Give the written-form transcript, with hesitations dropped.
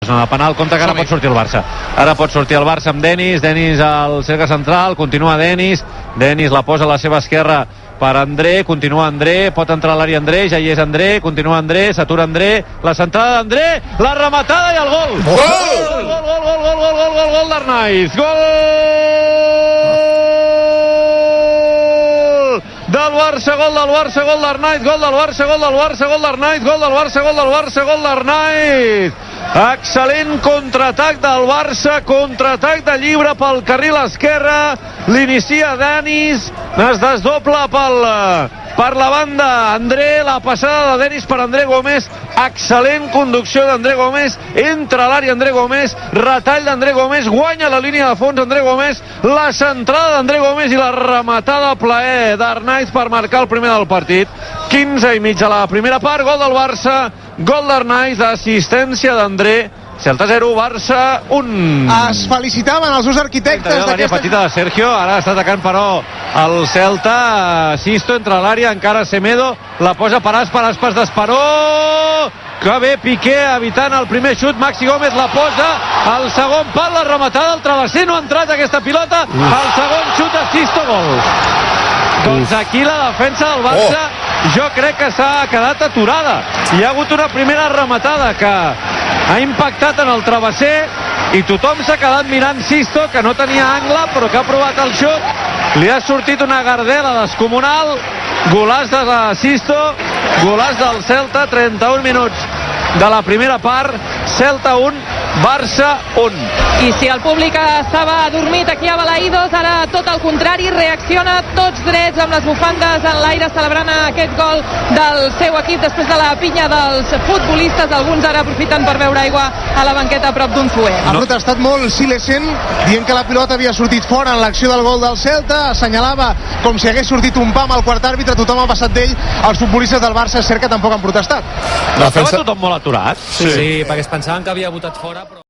Zona penal, compte que ara pot sortir el Barça. Ara pot sortir el Barça amb Denis al cercle central, continua Denis la posa a la seva esquerra per André, continua André, pot entrar a l'àrea André, ja hi és André, continua André, s'atura André, la centrada d'André, la rematada i el gol! Gol d'Arnaiz! Gol del Barça, gol del Barça, gol d'Arnaiz, gol del Barça, gol del Barça, gol d'Arnaiz, gol del Barça, gol del Barça, gol d'Arnaiz! Excel·lent contraatac del Barça, contraatac de lliure pel carril esquerre, l'inicia Denis, es desdobla per la banda André, la passada de Denis per André Gómez, excel·lent conducció d'André Gómez, entra a l'àrea André Gómez, retall d'André Gómez, guanya la línia de fons André Gómez, la centrada d'André Gómez i la rematada a plaer d'Arnaiz per marcar el primer del partit. 15 i mig a la primera part, gol del Barça, gol d'Arnaiz, assistència d'André, Celta 0, Barça 1. Es felicitaven els dos arquitectes d'aquesta petita de Sergio, ara està atacant però el Celta, Sisto entra a l'àrea, encara Semedo, la posa per Aspas d'Esperó, que bé Piqué evitant el primer xut, Maxi Gómez la posa, el segon pal, la rematada, el travesser no ha entrat aquesta pilota, el segon xut de Sisto, gol. Doncs aquí la defensa del Barça jo crec que s'ha quedat aturada. Hi ha hagut una primera rematada que ha impactat en el travesser i tothom s'ha quedat mirant Sisto, que no tenia angle però que ha provat el xut, li ha sortit una gardela descomunal, golaç de Sisto, golaç del Celta, 31 minuts de la primera part, Celta 1, Barça 1. I si el públic estava adormit aquí a Balaïdos, ara tot el contrari, reacciona tots drets amb les bufandes en l'aire celebrant aquest gol del seu equip després de la pinya dels futbolistes, alguns ara aprofiten per beure aigua a la banqueta a prop d'un fuet. Ha protestat molt Silesen, dient que la pilota havia sortit fora en l'acció del gol del Celta, assenyalava com si hagués sortit un pam al quart àrbitre, tothom ha passat d'ell, els futbolistes del Barça és cert que tampoc han protestat. Estava tothom molt aturat. Sí, perquè es pensaven que havia votat fora, però...